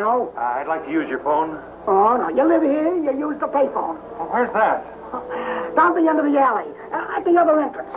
know. I'd like to use your phone. Oh, no. You live here, you use the payphone. Well, where's that? Down the end of the alley, at the other entrance.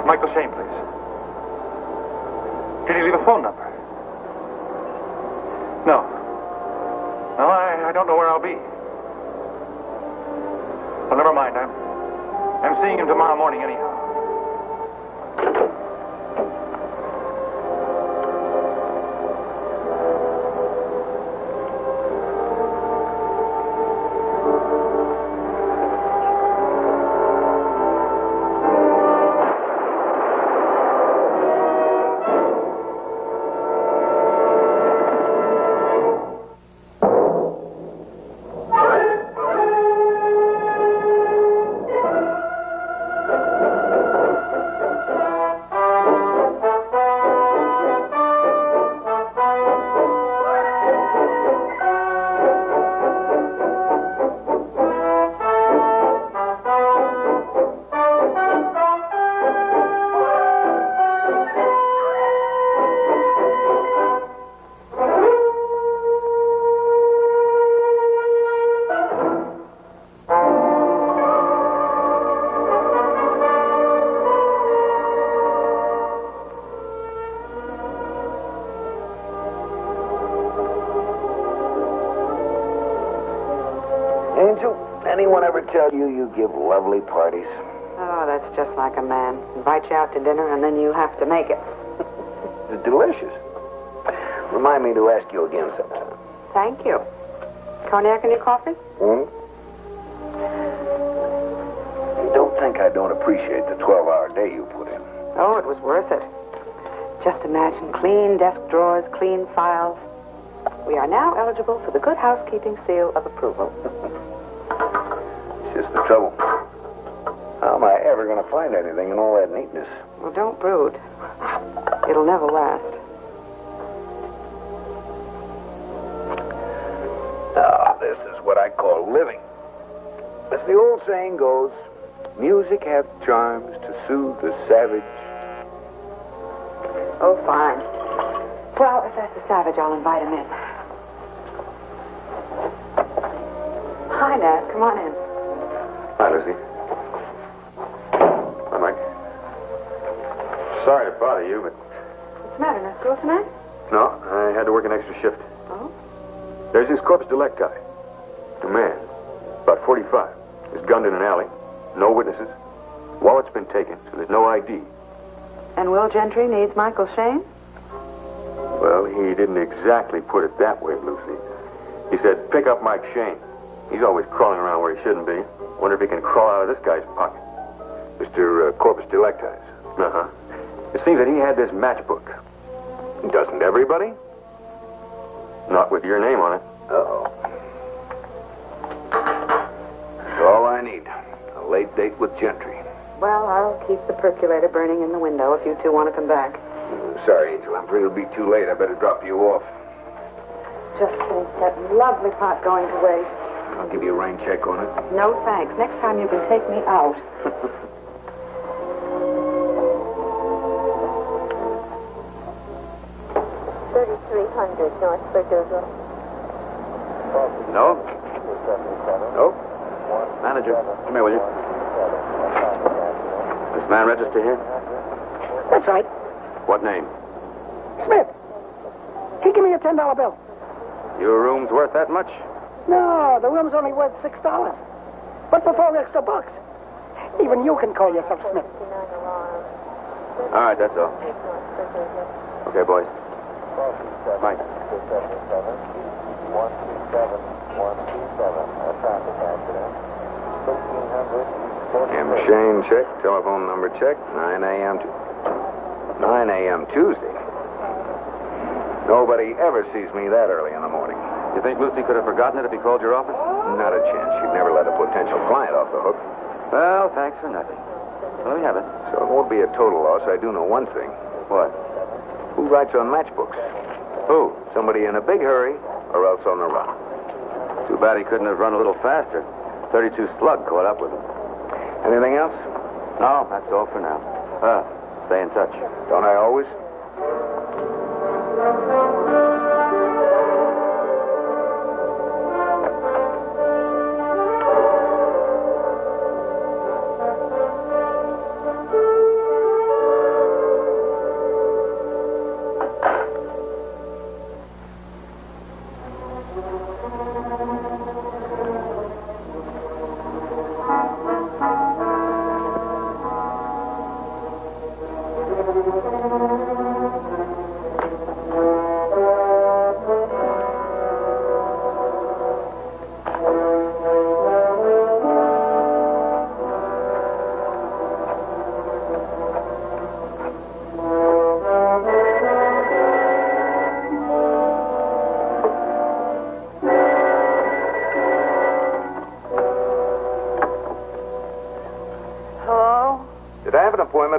Michael Shayne, please. Did he leave a phone number? No. No, I don't know where I'll be. Well, never mind. I'm seeing him tomorrow morning anyhow. Anyone ever tell you you give lovely parties? Oh, that's just like a man. Invite you out to dinner, and then you have to make it. It's delicious. Remind me to ask you again sometime. Thank you. Cognac in your coffee? Don't think I don't appreciate the 12-hour day you put in. Oh, it was worth it. Just imagine clean desk drawers, clean files. We are now eligible for the Good Housekeeping Seal of Approval. Just the trouble. How am I ever going to find anything in all that neatness? Well, don't brood. It'll never last. This is what I call living. As the old saying goes, music hath charms to soothe the savage. Oh, fine. Well, if that's a savage, I'll invite him in. Hi, Nat. Come on in. Hi, Lucy. Hi, Mike. Sorry to bother you, but... What's the matter? No school tonight? No, I had to work an extra shift. Oh? There's this corpus delicti. A man, about 45. Is gunned in an alley. No witnesses. Wallet's been taken, so there's no ID. And Will Gentry needs Michael Shayne? Well, he didn't exactly put it that way, Lucy. He said, pick up Mike Shayne. He's always crawling around where he shouldn't be. Wonder if he can crawl out of this guy's pocket. Mr. Corpus Delictis. Uh-huh. It seems that he had this matchbook. Doesn't everybody? Not with your name on it. Uh-oh. That's all I need. A late date with Gentry. Well, I'll keep the percolator burning in the window if you two want to come back. Sorry, Angel. I'm afraid it'll be too late. I better drop you off. Just think, that lovely pot going to waste. I'll give you a rain check on it. No, thanks. Next time you can take me out. 3300 North Verdugo. No? Nope. Man manager. Come here, will you? This man register here? That's right. What name? Smith. He gave me a $10 bill. Your room's worth that much? No, the room's only worth $6. But for $4 extra bucks, even you can call yourself Smith. All right, that's all. Okay, boys. Mike. M. Shayne check, telephone number check, 9 a.m. 9 a.m. Tuesday. Nobody ever sees me that early in the morning. You think Lucy could have forgotten it if he called your office? Not a chance. She'd never let a potential client off the hook. Well, thanks for nothing. Let me have it. So it won't be a total loss. I do know one thing. What? Who writes on matchbooks? Who? Somebody in a big hurry or else on the run. Too bad he couldn't have run a little faster. 32 slug caught up with him. Anything else? No, that's all for now. Stay in touch. Don't I always?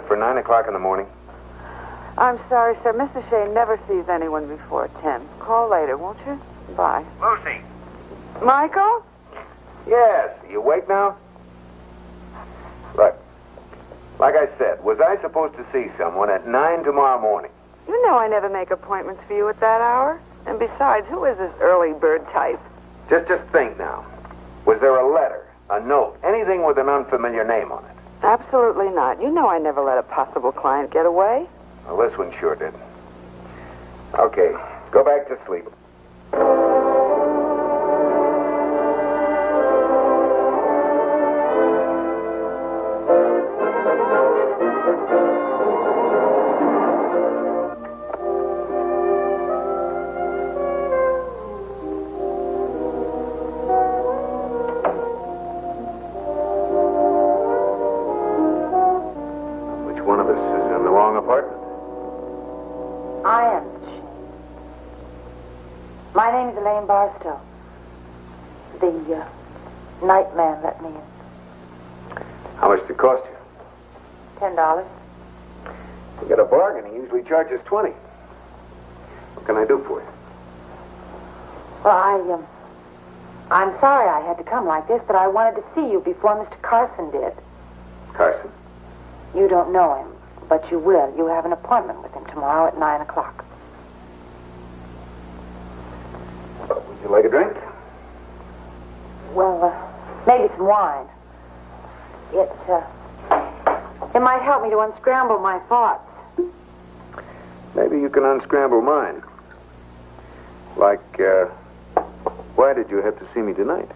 For 9 o'clock in the morning. I'm sorry, sir. Mr. Shayne never sees anyone before 10. Call later, won't you? Bye. Lucy. Michael? Yes. You awake now? Look, like I said, was I supposed to see someone at 9 tomorrow morning? You know I never make appointments for you at that hour. And besides, who is this early bird type? Just think now. Was there a letter, a note, anything with an unfamiliar name on it? Absolutely not. You know I never let a possible client get away. Well, this one sure did. Okay, go back to sleep. Barstow. The night man let me in. How much did it cost you? $10. You got a bargain. He usually charges 20. What can I do for you? Well, I'm sorry I had to come like this, but I wanted to see you before Mr. Carson did. Carson? You don't know him, but you will. You have an appointment with him tomorrow at 9 o'clock. Would you like a drink? Well, maybe some wine. It might help me to unscramble my thoughts. Maybe you can unscramble mine. Like, why did you have to see me tonight?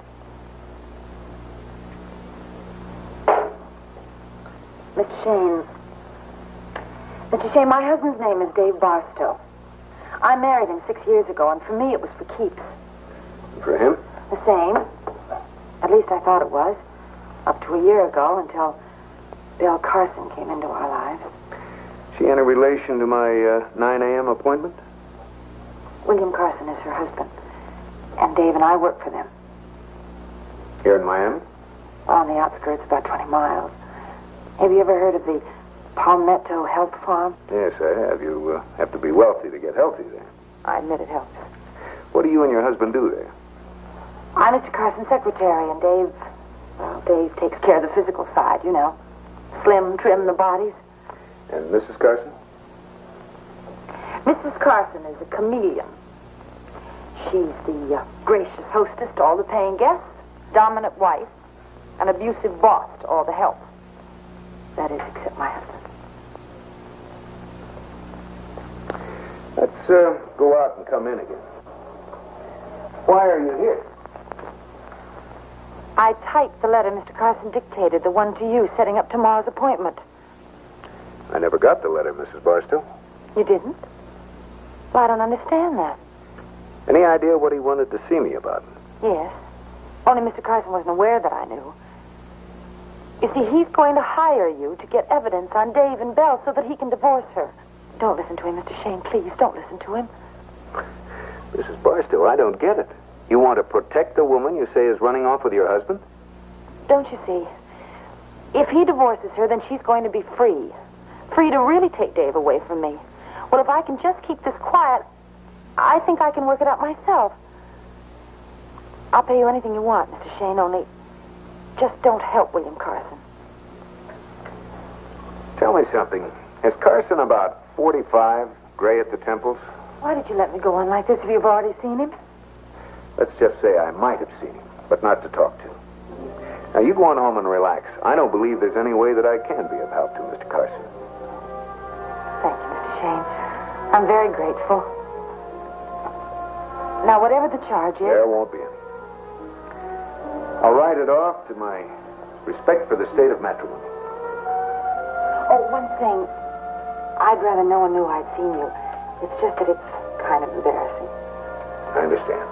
Mr. Shayne, my husband's name is Dave Barstow. I married him 6 years ago, and for me it was for keeps. For him? The same. At least I thought it was. Up to a year ago, until Bill Carson came into our lives. She in a relation to my 9 a.m. appointment? William Carson is her husband. And Dave and I work for them. Here in Miami? On the outskirts, about 20 miles. Have you ever heard of the Palmetto Health Farm? Yes, I have. You have to be wealthy to get healthy there. I admit it helps. What do you and your husband do there? I'm Mr. Carson's secretary, and Dave takes care of the physical side, you know. Slim, trim the bodies. And Mrs. Carson? Mrs. Carson is a chameleon. She's the gracious hostess to all the paying guests, dominant wife, an abusive boss to all the help. That is, except my husband. Let's go out and come in again. Why are you here? I typed the letter Mr. Carson dictated, the one to you, setting up tomorrow's appointment. I never got the letter, Mrs. Barstow. You didn't? Well, I don't understand that. Any idea what he wanted to see me about? Yes. Only Mr. Carson wasn't aware that I knew. You see, he's going to hire you to get evidence on Dave and Belle so that he can divorce her. Don't listen to him, Mr. Shayne. Please, don't listen to him. Mrs. Barstow, I don't get it. You want to protect the woman you say is running off with your husband? Don't you see? If he divorces her, then she's going to be free. Free to really take Dave away from me. Well, if I can just keep this quiet, I think I can work it out myself. I'll pay you anything you want, Mr. Shayne, only just don't help William Carson. Tell me something. Is Carson about 45, gray at the temples? Why did you let me go on like this if you've already seen him? Let's just say I might have seen him, but not to talk to. Now, you go on home and relax. I don't believe there's any way that I can be of help to Mr. Carson. Thank you, Mr. Shayne. I'm very grateful. Now, whatever the charge is... There won't be any. I'll write it off to my respect for the state of matrimony. Oh, one thing. I'd rather no one knew I'd seen you. It's just that it's kind of embarrassing. I understand.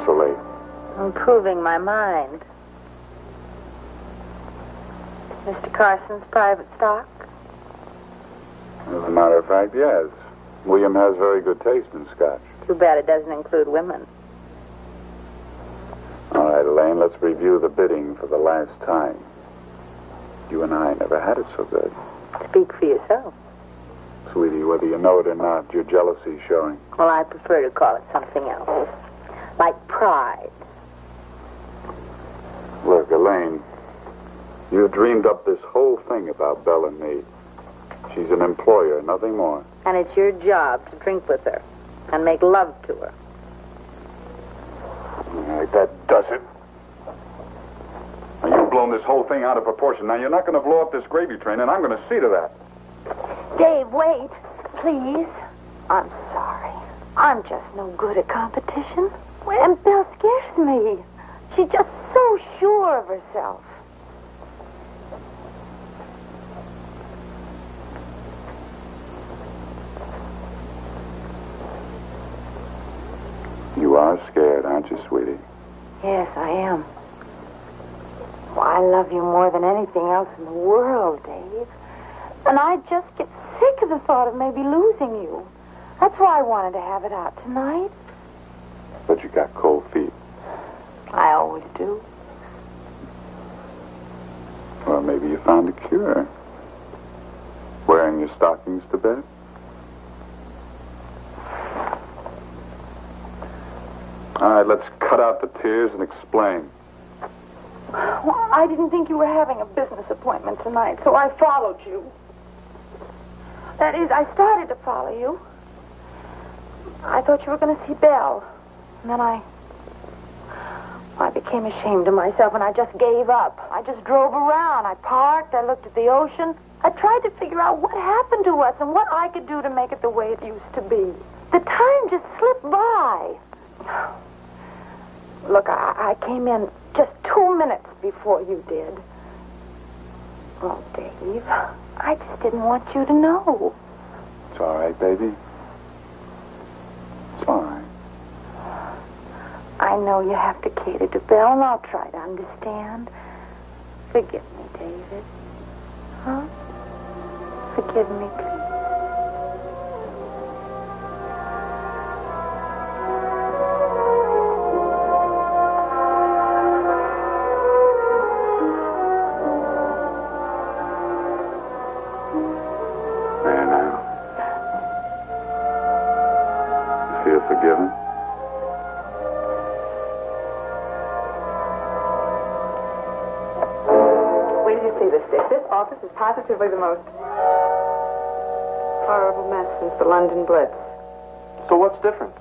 So late. Improving my mind. Mr. Carson's private stock? As a matter of fact, yes. William has very good taste in scotch. Too bad it doesn't include women. All right, Elaine, let's review the bidding for the last time. You and I never had it so good. Speak for yourself. Sweetie, whether you know it or not, your jealousy's showing. Well, I prefer to call it something else. Like pride. Look, Elaine, you dreamed up this whole thing about Belle and me. She's an employer, nothing more. And it's your job to drink with her and make love to her. All right, that does it. Now, you've blown this whole thing out of proportion. Now, you're not going to blow up this gravy train, and I'm going to see to that. Dave, wait. Please. I'm sorry. I'm just no good at competition. And Belle scares me. She's just so sure of herself. You are scared, aren't you, sweetie? Yes, I am. Well, I love you more than anything else in the world, Dave. And I just get sick of the thought of maybe losing you. That's why I wanted to have it out tonight. But you got cold feet. I always do. Well, maybe you found a cure. Wearing your stockings to bed? All right, let's cut out the tears and explain. Well, I didn't think you were having a business appointment tonight, so I followed you. That is, I started to follow you. I thought you were going to see Belle. And then I became ashamed of myself, and I just gave up. I just drove around. I parked. I looked at the ocean. I tried to figure out what happened to us and what I could do to make it the way it used to be. The time just slipped by. Look, I came in just 2 minutes before you did. Oh, Dave, I just didn't want you to know. It's all right, baby. It's all right. I know you have to cater to Belle, and I'll try to understand. Forgive me, David. Huh? Forgive me, please. There now. You feel forgiven? This office is positively the most horrible mess since the London Blitz. So what's different?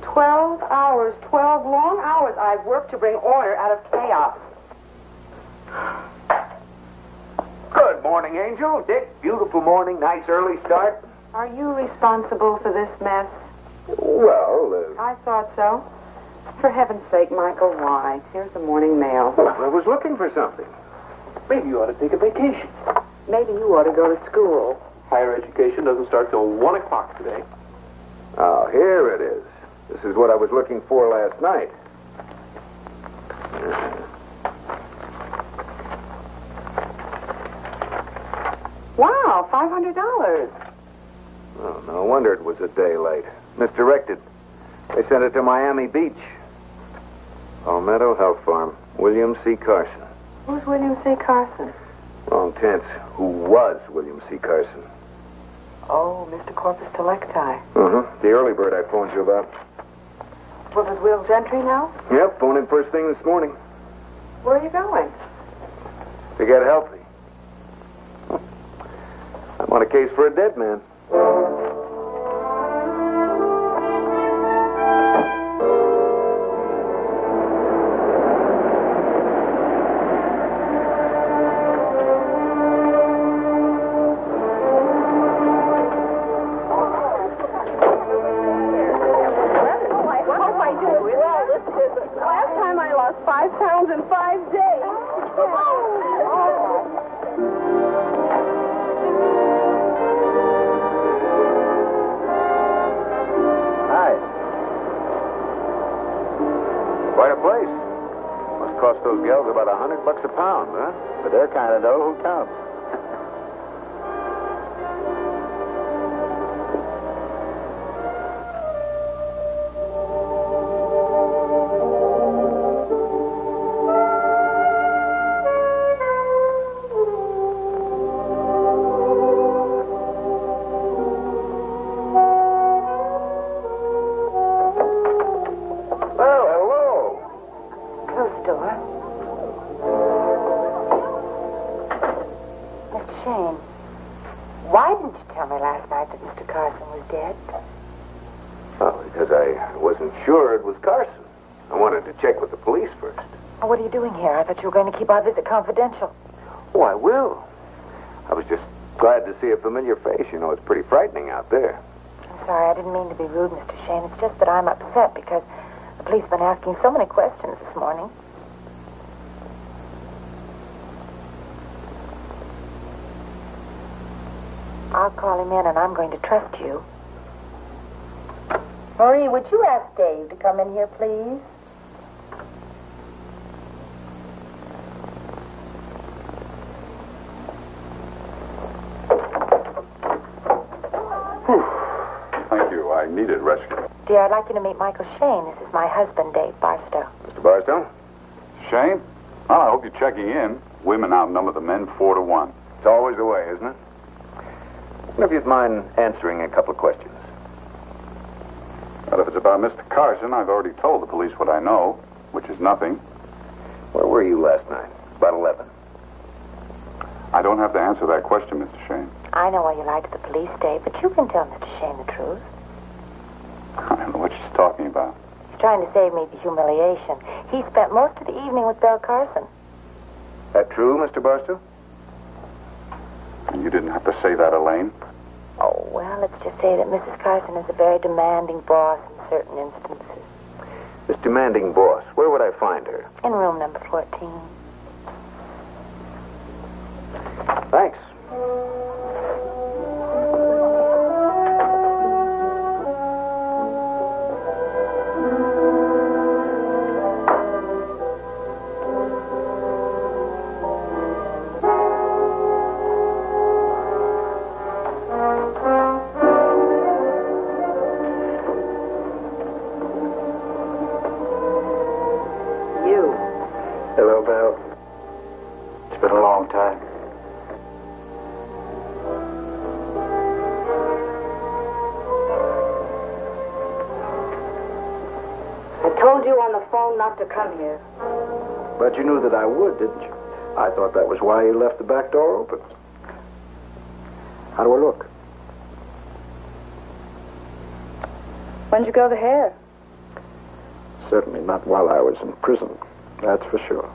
12 hours, 12 long hours I've worked to bring order out of chaos. Good morning, Angel. Dick, beautiful morning, nice early start. Are you responsible for this mess? Well, I thought so. For heaven's sake, Michael, why? Here's the morning mail. I was looking for something. Maybe you ought to take a vacation. Maybe you ought to go to school. Higher education doesn't start till 1 o'clock today. Oh, here it is. This is what I was looking for last night. Wow, $500. Oh, no wonder it was a day late. Misdirected. They sent it to Miami Beach. Palmetto Health Farm. William C. Carson. Who's William C. Carson? Wrong tense. Who was William C. Carson? Oh, Mr. Corpus Delicti. The early bird I phoned you about. Well, is Will Gentry now? Yep, phoned him first thing this morning. Where are you going? To get healthy. I'm on a case for a dead man. Those gals about $100 a pound, huh? But they're kind of dough. Who counts? Shayne, why didn't you tell me last night that Mr. Carson was dead? Oh, because I wasn't sure it was Carson. I wanted to check with the police first. Oh, what are you doing here? I thought you were going to keep our visit confidential. Oh, I will. I was just glad to see a familiar face. You know, it's pretty frightening out there. I'm sorry, I didn't mean to be rude, Mr. Shayne. It's just that I'm upset because the police have been asking so many questions this morning. I'll call him in, and I'm going to trust you. Marie, would you ask Dave to come in here, please? Thank you. I needed rescue. Dear, I'd like you to meet Michael Shayne. This is my husband, Dave Barstow. Mr. Barstow? Shayne? Well, I hope you're checking in. Women outnumber the men 4-1. It's always the way, isn't it? I wonder if you'd mind answering a couple of questions. Well, if it's about Mr. Carson, I've already told the police what I know, which is nothing. Where were you last night? About 11. I don't have to answer that question, Mr. Shayne. I know why you lied to the police, Dave, but you can tell Mr. Shayne the truth. I don't know what she's talking about. He's trying to save me the humiliation. He spent most of the evening with Belle Carson. That true, Mr. Barstow? And you didn't have to say that, Elaine. Oh, well, let's just say that Mrs. Carson is a very demanding boss in certain instances. This demanding boss, where would I find her? In room number 14. Thanks. Hello, Val. It's been a long time. I told you on the phone not to come here. But you knew that I would, didn't you? I thought that was why you left the back door open. How do I look? When'd you grow the hair? Certainly not while I was in prison. That's for sure.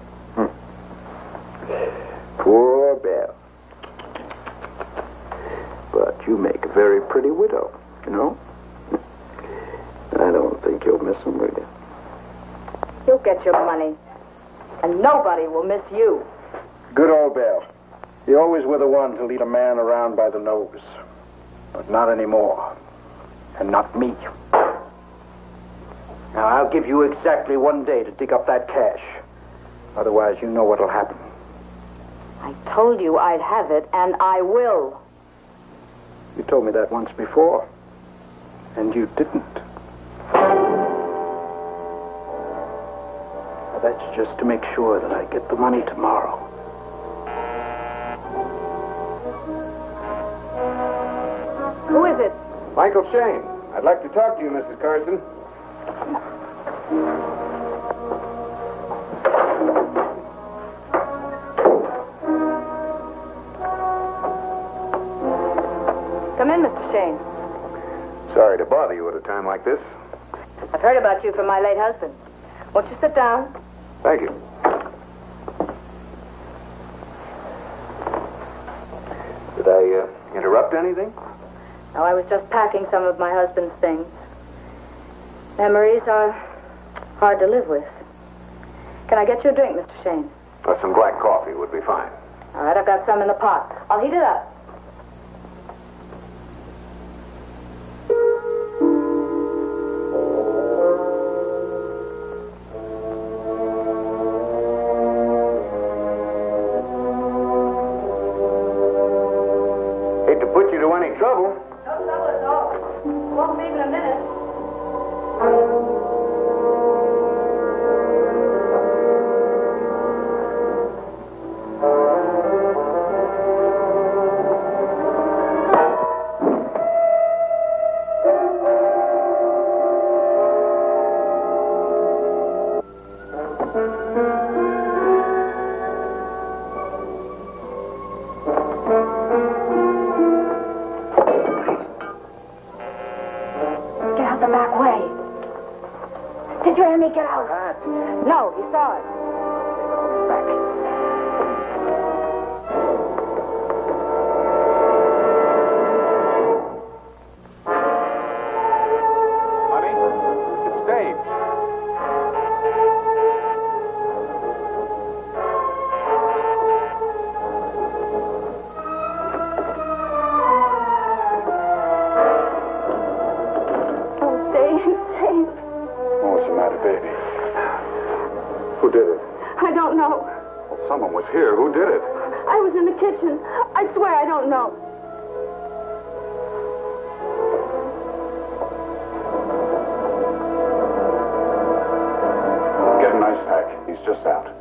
Poor Belle. But you make a very pretty widow, you know? I don't think you'll miss him, will you? You'll get your money. And nobody will miss you. Good old Belle. You always were the one to lead a man around by the nose. But not anymore. And not me. Now, I'll give you exactly 1 day to dig up that cash. Otherwise, you know what'll happen. I told you I'd have it, and I will. You told me that once before. And you didn't. Now, that's just to make sure that I get the money tomorrow. Who is it? Michael Shayne. I'd like to talk to you, Mrs. Carson. Come in, Mr. Shayne. Sorry to bother you at a time like this. I've heard about you from my late husband. Won't you sit down? Thank you. Did I interrupt anything? No, I was just packing some of my husband's things. Memories are hard to live with. Can I get you a drink, Mr. Shayne? Some black coffee would be fine. All right, I've got some in the pot. I'll heat it up. Hate to put you to any trouble. No trouble at all. Won't be in a minute. Get out the back way. Did you hear me? Get out. No, he saw it. Back. Honey, it's Dave. Oh, Dave. What's the matter, baby? Who did it? I don't know. Well, someone was here. Who did it? I was in the kitchen. I swear I don't know. Get a nice pack. He's just out.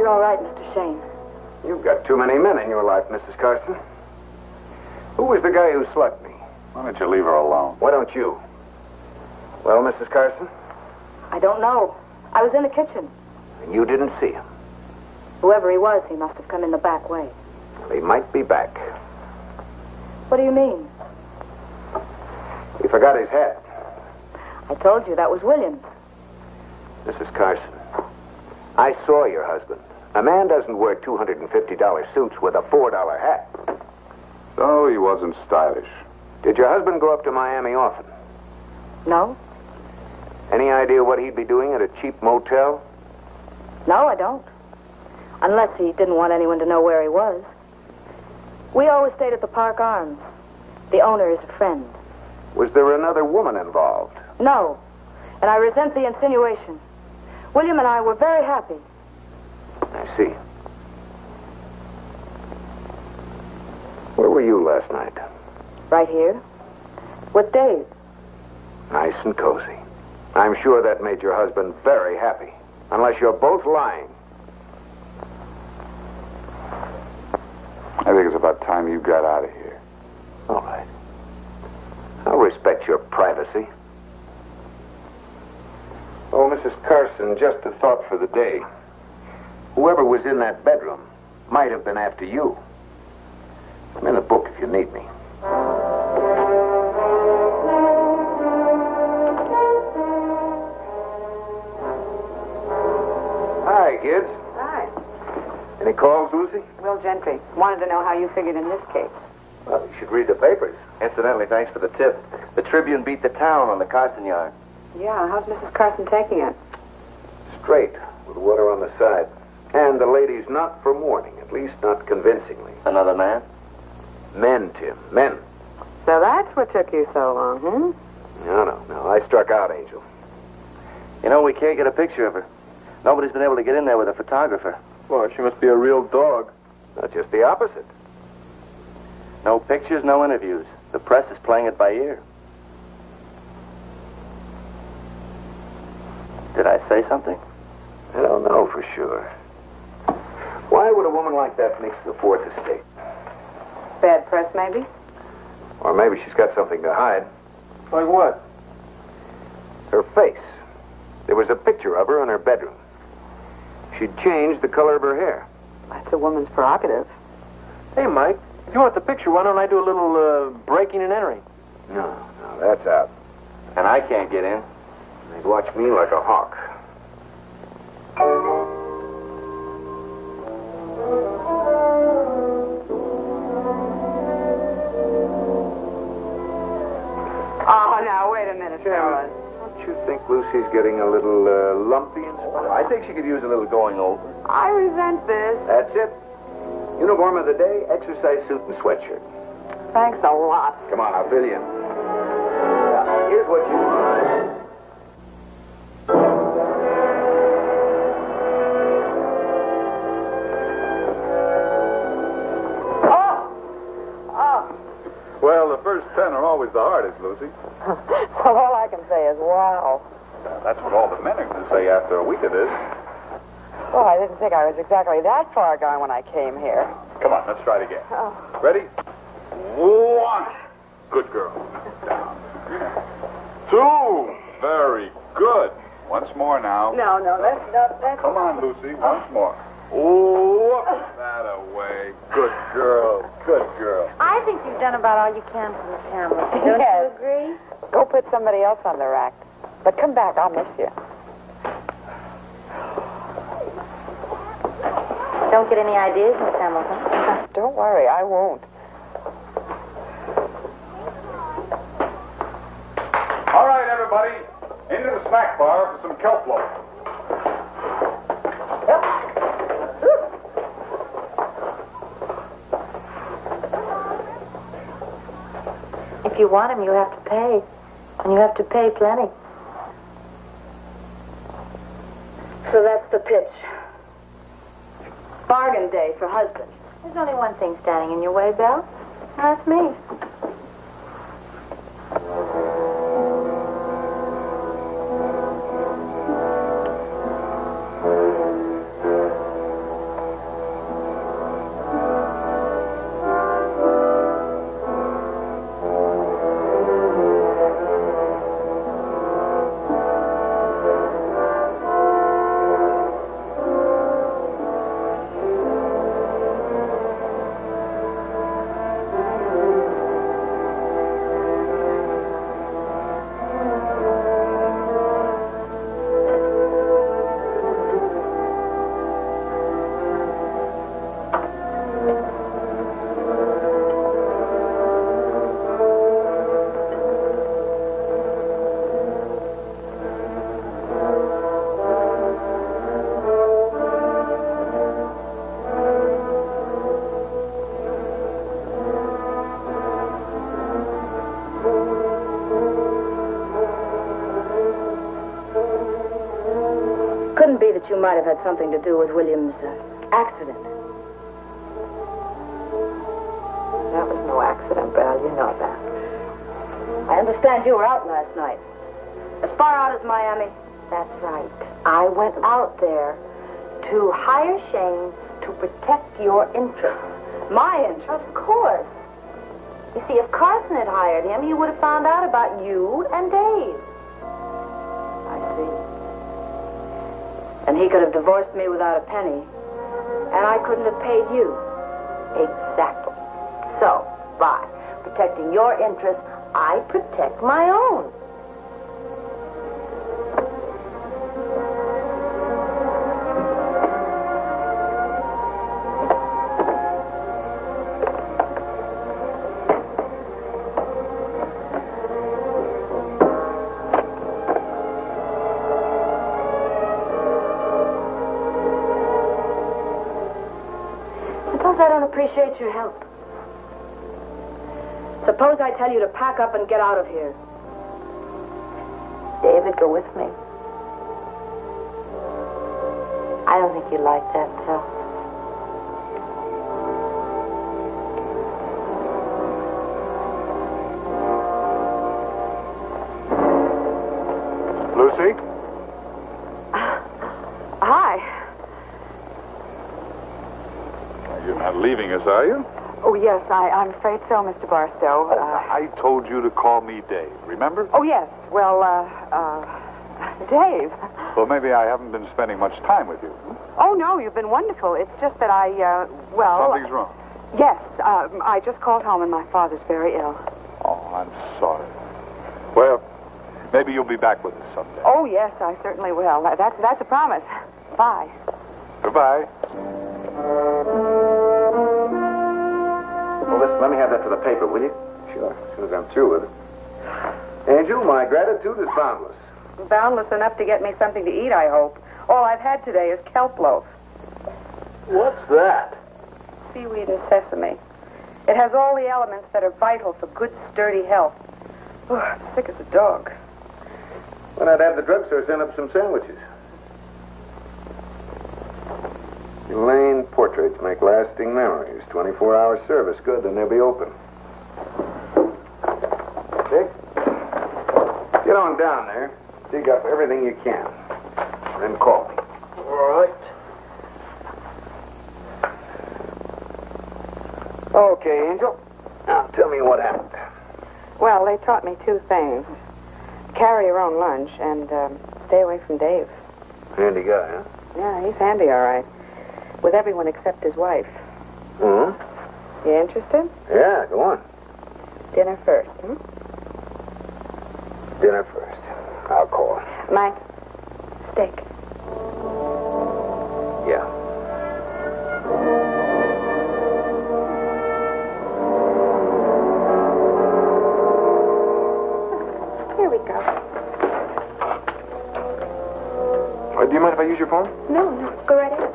you're all right, Mr. Shayne. You've got too many men in your life, Mrs. Carson. Who was the guy who slugged me? Why don't you leave her alone? Why don't you? Well, Mrs. Carson? I don't know. I was in the kitchen. And you didn't see him. Whoever he was, he must have come in the back way. He might be back. What do you mean? He forgot his hat. I told you that was Williams. Mrs. Carson, I saw your husband. A man doesn't wear $250 suits with a $4 hat. So he wasn't stylish. Did your husband go up to Miami often? No? Any idea what he'd be doing at a cheap motel? No, I don't. Unless he didn't want anyone to know where he was. We always stayed at the Park Arms. The owner is a friend. Was there another woman involved? No. And I resent the insinuation. William and I were very happy. I see. Where were you last night? Right here. With Dave. Nice and cozy. I'm sure that made your husband very happy. Unless you're both lying. I think it's about time you got out of here. All right. I'll respect your privacy. Oh, Mrs. Carson, just a thought for the day. Whoever was in that bedroom might have been after you. I'm in the book if you need me. Hi, kids. Hi. Any calls, Lucy? Will Gentry. Wanted to know how you figured in this case. Well, you should read the papers. Incidentally, thanks for the tip. The Tribune beat the town on the Carson yard. Yeah, how's Mrs. Carson taking it? Straight, with water on the side. And the lady's not for mourning, at least not convincingly. Another man? Men, Tim, men. So that's what took you so long, hmm? No. I struck out, Angel. You know, we can't get a picture of her. Nobody's been able to get in there with a photographer. Well, she must be a real dog. Not just the opposite. No pictures, no interviews. The press is playing it by ear. Did I say something? I don't know for sure. Why would a woman like that mix the Fourth Estate? Bad press, maybe? Or maybe she's got something to hide. Like what? Her face. There was a picture of her in her bedroom. She'd changed the color of her hair. That's a woman's prerogative. Hey, Mike, if you want the picture, why don't I do a little breaking and entering? No, that's out. And I can't get in. They'd watch me like a hawk. Oh, now, wait a minute, fellas. Don't you think Lucy's getting a little lumpy and stuff? I think she could use a little going over. I resent this. That's it. Uniform of the day, exercise suit and sweatshirt. Thanks a lot. Come on, I'll fill you in. Now, here's what you do. Well, the first 10 are always the hardest, Lucy. Well, all I can say is wow. That's what all the men are going to say after a week of this. Well, I didn't think I was exactly that far gone when I came here. Come on, let's try it again. Oh. Ready? 1. Good girl. Down. 2. Very good. Once more now. No, that's... Come on, Lucy. Once more. Whoop that away. Good girl. Good girl. I think you've done about all you can for the family. Don't Yes. you agree? Go put somebody else on the rack. But come back, I'll miss you. Don't get any ideas, Miss Hamilton. Don't worry, I won't. All right, everybody. Into the snack bar for some kelp loaf. If you want him, you have to pay. And you have to pay plenty. So that's the pitch. Bargain day for husbands. There's only one thing standing in your way, Belle. And that's me. you might have had something to do with William's accident. That was no accident, Belle. You know that. I understand you were out last night. As far out as Miami? That's right. I went out there to hire Shayne to protect your interests. My interests? Of course. You see, if Carson had hired him, he would have found out about you and Dave. I see. And he could have divorced me without a penny. And I couldn't have paid you. Exactly. So, by protecting your interests, I protect my own. Suppose I don't appreciate your help. Suppose I tell you to pack up and get out of here. David, go with me. I don't think you'd like that, though. Lucy? Hi. You're not leaving us, are you? Oh, yes, I'm afraid so, Mr. Barstow. I told you to call me Dave, remember? Oh, yes. Well, Dave. Well, maybe I haven't been spending much time with you. Oh, no, you've been wonderful. It's just that Something's wrong. Yes, I just called home and my father's very ill. Oh, I'm sorry. Well, maybe you'll be back with us someday. Oh, yes, I certainly will. That's a promise. Bye. Goodbye. Well, listen, let me have that for the paper, will you? Sure, as soon as I'm through with it. Angel, my gratitude is boundless. Boundless enough to get me something to eat, I hope. All I've had today is kelp loaf. What's that? Seaweed and sesame. It has all the elements that are vital for good, sturdy health. Oh, I'm sick as a dog. When I'd have the drugstore send up some sandwiches. Elaine portraits make lasting memories. 24-hour service. Good, then they'll be open. Dick, get on down there. Dig up everything you can. Then call me. All right. Okay, Angel. Now, tell me what happened. Well, they taught me two things. Carry your own lunch and stay away from Dave. Handy guy, huh? Yeah, he's handy, all right. With everyone except his wife. Mm-hmm. You interested? Yeah, go on. Dinner first, hmm? Dinner first. I'll call. Mike, steak. Yeah. Here we go. Do you mind if I use your phone? No, go right ahead.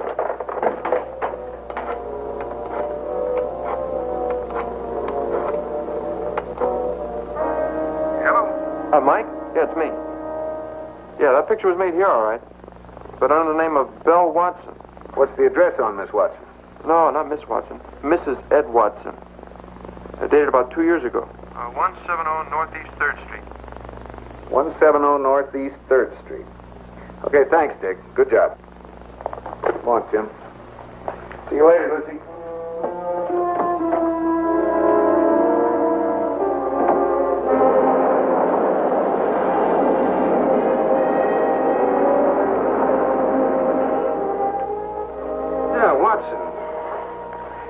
Mike? Yeah, it's me. Yeah, that picture was made here, all right. But under the name of Belle Watson. What's the address on Miss Watson? No, not Miss Watson. Mrs. Ed Watson. Dated about 2 years ago. 170 Northeast 3rd Street. 170 Northeast 3rd Street. Okay, thanks, Dick. Good job. Come on, Tim. See you later, Lucy.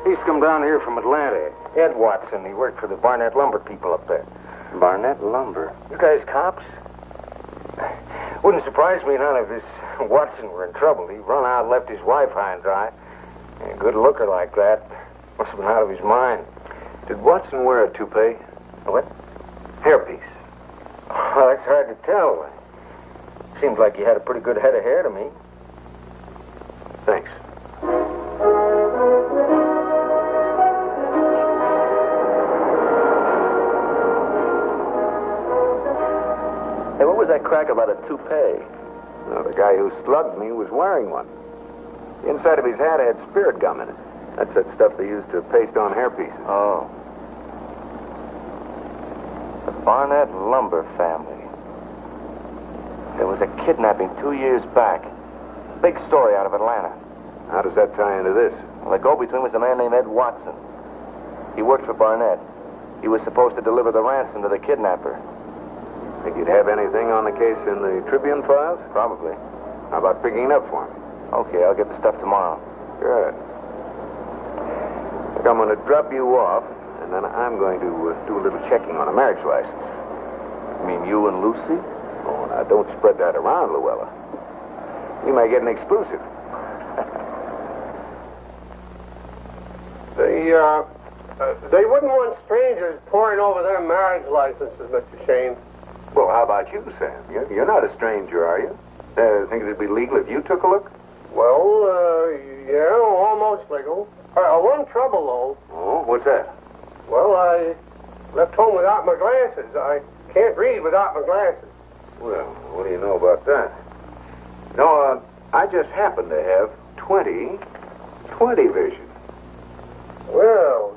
He's come down here from Atlanta. Ed Watson. He worked for the Barnett Lumber people up there. Barnett Lumber? You guys cops? Wouldn't surprise me none if this Watson were in trouble. He run out and left his wife high and dry. A good looker like that must have been out of his mind. Did Watson wear a toupee? What? Hairpiece. Well, that's hard to tell. Seems like he had a pretty good head of hair to me. Thanks. Hey, what was that crack about a toupee? Well, the guy who slugged me was wearing one. The inside of his hat had spirit gum in it. That's that stuff they used to paste on hairpieces. Oh. The Barnett Lumber family. There was a kidnapping 2 years back. Big story out of Atlanta. How does that tie into this? Well, the go-between was a man named Ed Watson. He worked for Barnett. He was supposed to deliver the ransom to the kidnapper. Think you'd have anything on the case in the Tribune files? Probably. How about picking it up for me? Okay, I'll get the stuff tomorrow. Good. Look, I'm going to drop you off, and then I'm going to do a little checking on a marriage license. You mean you and Lucy? Oh, now, don't spread that around, Luella. You may get an exclusive. They wouldn't want strangers poring over their marriage licenses, Mr. Shayne. Well, how about you, Sam? You're not a stranger, are you? Think it'd be legal if you took a look? Well, yeah, almost legal. One trouble, though. Oh, what's that? Well, I left home without my glasses. I can't read without my glasses. Well, what do you know about that? No, I just happen to have 20/20 vision. Well,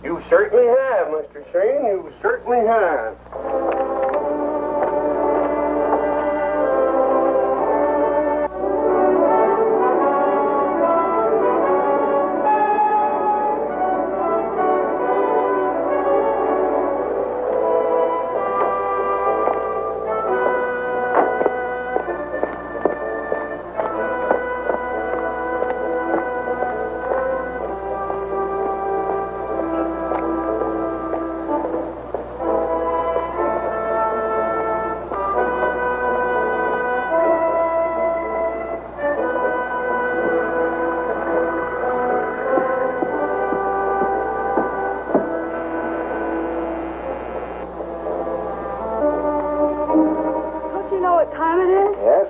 you certainly have, Mr. Shayne. You certainly have.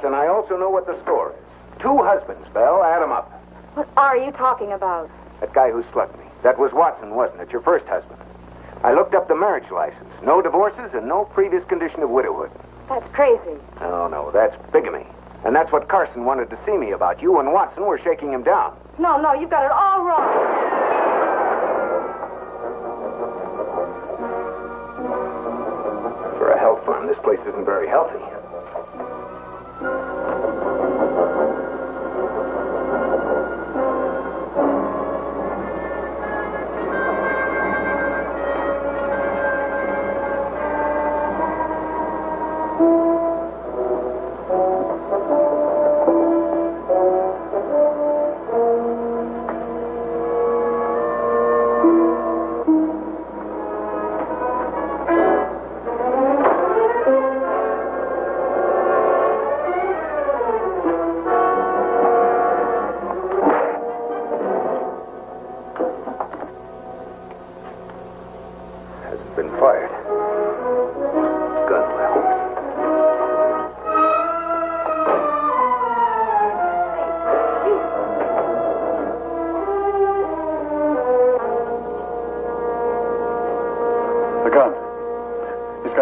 And I also know what the score is. 2 husbands, Belle. Add 'em up. What are you talking about? That guy who slugged me. That was Watson, wasn't it? Your first husband. I looked up the marriage license. No divorces and no previous condition of widowhood. That's crazy. No, that's bigamy. And that's what Carson wanted to see me about. You and Watson were shaking him down. No, you've got it all wrong. For a health farm, this place isn't very healthy.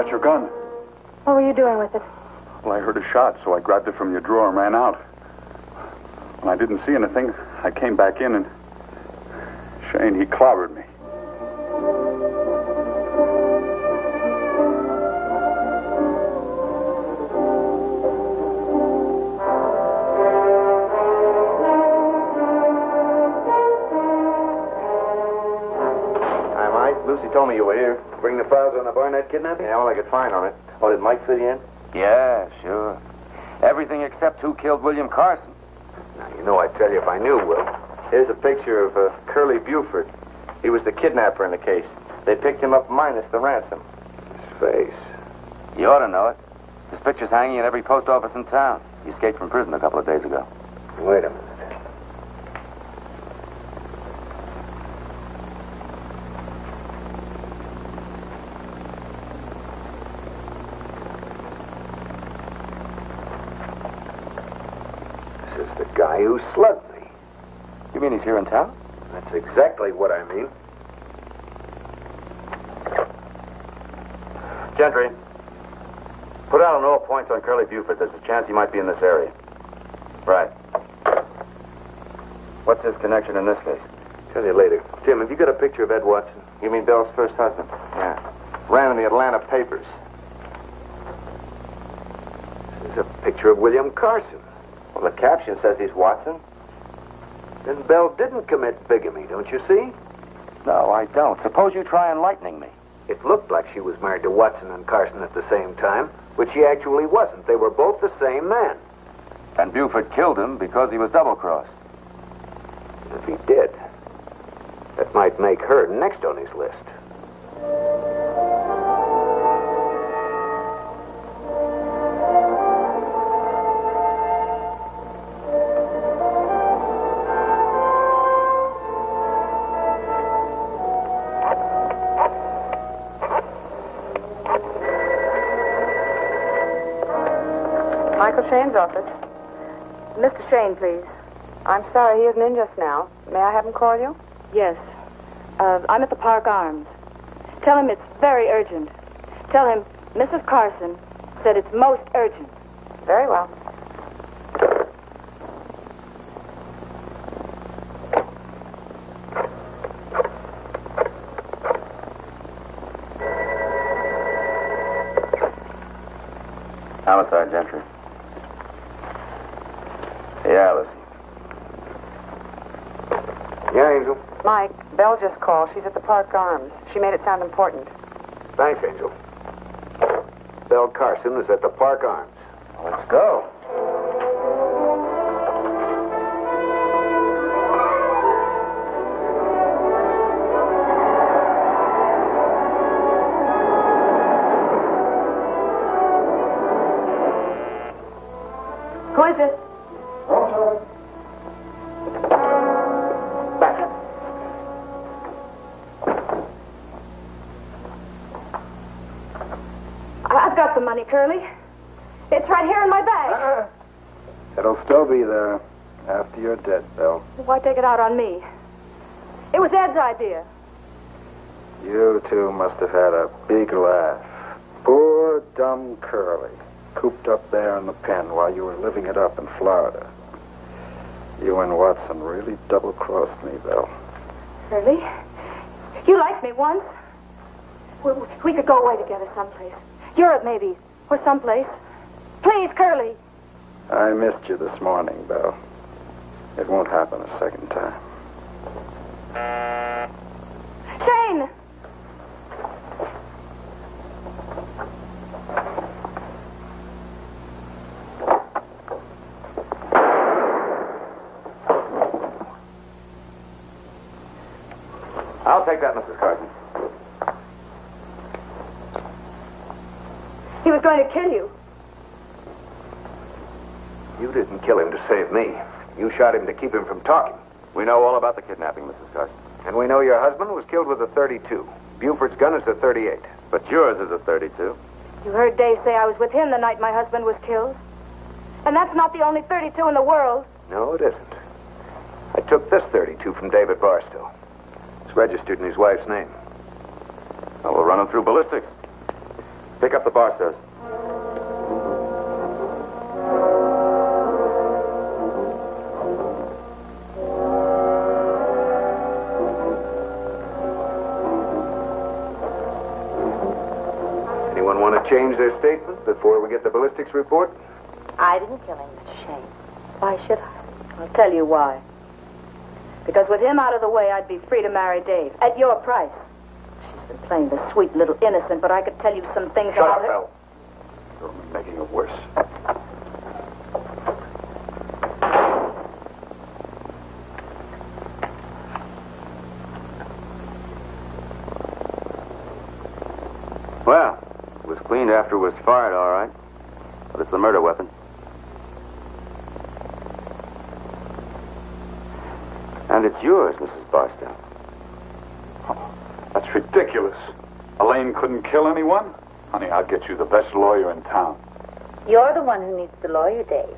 Your gun. What were you doing with it? Well, I heard a shot, so I grabbed it from your drawer and ran out. When I didn't see anything, I came back in and Shayne, he clobbered me. Lucy told me you were here. Bring the files on the Barnett kidnapping? Yeah, all I could find on it. Oh, did Mike fit you in? Yeah, sure. Everything except who killed William Carson. Now, you know I'd tell you if I knew, Will. Here's a picture of Curly Buford. He was the kidnapper in the case. They picked him up minus the ransom. His face. You ought to know it. His picture's hanging in every post office in town. He escaped from prison a couple of days ago. Wait a minute. This is the guy who slugged me. You mean he's here in town? That's exactly what I mean. Gentry. Put out on all points on Curly Buford. There's a chance he might be in this area. Right. What's his connection in this case? Tell you later. Tim, have you got a picture of Ed Watson? You mean Bell's first husband? Yeah. Ran in the Atlanta papers. This is a picture of William Carson. Well, the caption says he's Watson. Then Bell didn't commit bigamy, don't you see? No, I don't. Suppose you try enlightening me. It looked like she was married to Watson and Carson at the same time, but she actually wasn't. They were both the same man. And Buford killed him because he was double-crossed. If he did, that might make her next on his list. Shayne's office. Mr. Shayne, please. I'm sorry, he isn't in just now. May I have him call you? Yes. I'm at the Park Arms. Tell him it's very urgent. Tell him Mrs. Carson said it's most urgent. Very well. Homicide, Gentry. Yeah, Lucy. Yeah, Angel. Mike, Belle just called. She's at the Park Arms. She made it sound important. Thanks, Angel. Belle Carson is at the Park Arms. Let's go. Who is it? I've got the money, Curly. It's right here in my bag. It'll still be there after you're dead, Belle. Why take it out on me? It was Ed's idea. You two must have had a big laugh. Poor, dumb Curly, cooped up there in the pen while you were living it up in Florida. You and Watson really double-crossed me, Belle. Curly, you liked me once. We could go away together someplace. Europe, maybe, or someplace. Please, Curly. I missed you this morning, Belle. It won't happen a second time. Shayne! I'll take that, Mrs. Carson. He was going to kill you. You didn't kill him to save me. You shot him to keep him from talking. We know all about the kidnapping, Mrs. Carson. And we know your husband was killed with a .32. Buford's gun is a .38. But yours is a .32. You heard Dave say I was with him the night my husband was killed. And that's not the only .32 in the world. No, it isn't. I took this .32 from David Barstow. It's registered in his wife's name. Well, we'll run him through ballistics. Pick up the Barstows. Anyone want to change their statement before we get the ballistics report? I didn't kill him, Mr. Shayne. Why should I? I'll tell you why. Because with him out of the way, I'd be free to marry Dave. At your price. She's been playing the sweet little innocent, but I could tell you some things about her. Shut up, Belle. You're only making it worse. Well, it was cleaned after it was fired, all right. But it's the murder weapon. And it's yours, Mrs. Barstow. Oh, that's ridiculous. Elaine couldn't kill anyone? Honey, I'll get you the best lawyer in town. You're the one who needs the lawyer, Dave.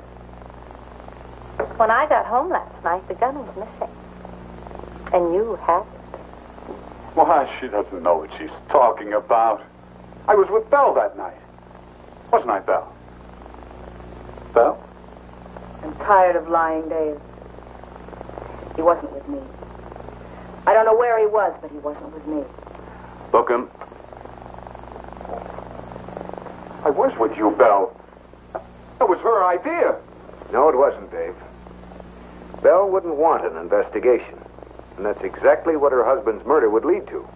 When I got home last night, the gun was missing. And you had it. Why, she doesn't know what she's talking about. I was with Belle that night. Wasn't I, Belle? Belle? I'm tired of lying, Dave. He wasn't with me. I don't know where he was, but he wasn't with me. Book him. I was with you, Belle. That was her idea. No, it wasn't, Dave. Belle wouldn't want an investigation. And that's exactly what her husband's murder would lead to.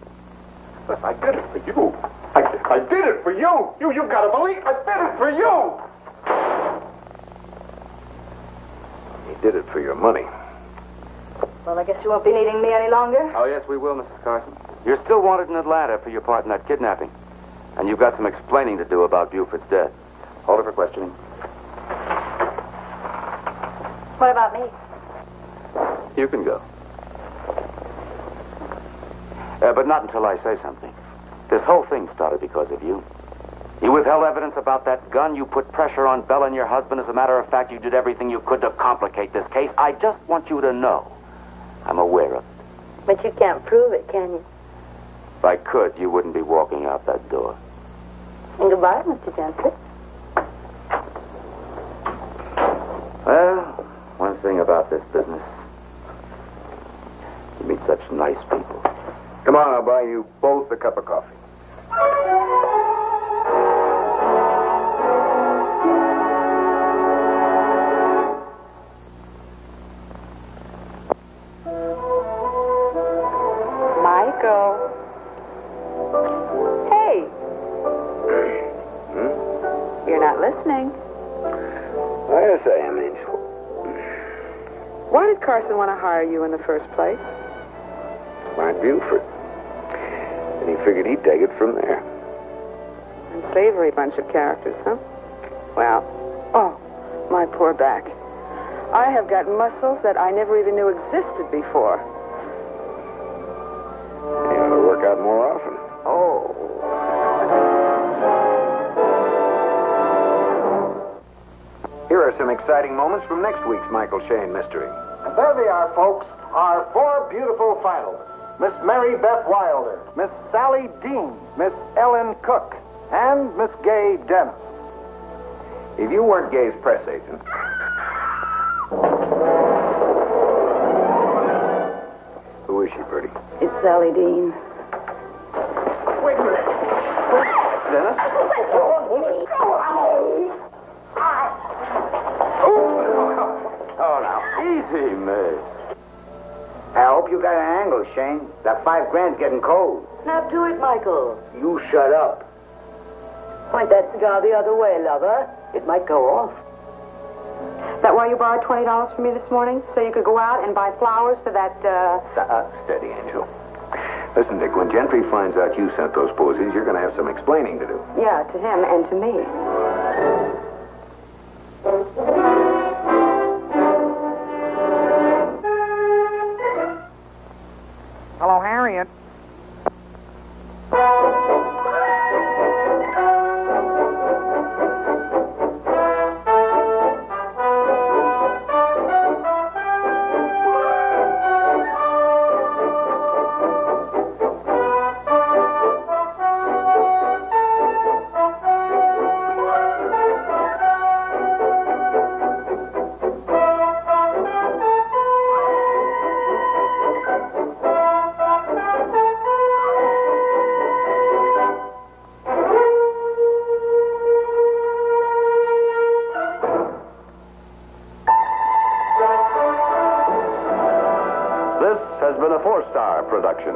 But I did it for you. I did it for you. You gotta believe I did it for you. He did it for your money. Well, I guess you won't be needing me any longer. Oh, yes, we will, Mrs. Carson. You're still wanted in Atlanta for your part in that kidnapping. And you've got some explaining to do about Buford's death. Hold it for questioning. What about me? You can go. But not until I say something. This whole thing started because of you. You withheld evidence about that gun. You put pressure on Bella and your husband. As a matter of fact, you did everything you could to complicate this case. I just want you to know I'm aware of it. But you can't prove it, can you? If I could, you wouldn't be walking out that door. And goodbye, Mr. Gentry. Well, one thing about this business. You meet such nice people. Come on, I'll buy you both a cup of coffee. Michael. Hey. You're not listening. Oh, yes, I am, Angel. Why did Carson want to hire you in the first place? Find Buford. And he figured he'd take it from there. Unsavory bunch of characters, huh? Well, oh, my poor back. I have got muscles that I never even knew existed before. You ought to work out more often. Oh. Here are some exciting moments from next week's Michael Shayne mystery. And there they are, folks. Our four beautiful finalists. Miss Mary Beth Wilder, Miss Sally Dean, Miss Ellen Cook, and Miss Gay Dennis. If you weren't Gay's press agent... Who is she, Bertie? It's Sally Dean. Wait a minute. Dennis? Oh, now, easy, miss. I hope you got an angle, Shayne. That $5,000's getting cold. Snap to it, Michael. You shut up. Point that cigar the other way, lover. It might go off. That why you borrowed $20 from me this morning? So you could go out and buy flowers for that, Steady, Angel. Listen, Dick, when Gentry finds out you sent those posies, you're going to have some explaining to do. Yeah, to him and to me. Hello, Harriet. This has been a 4-star production.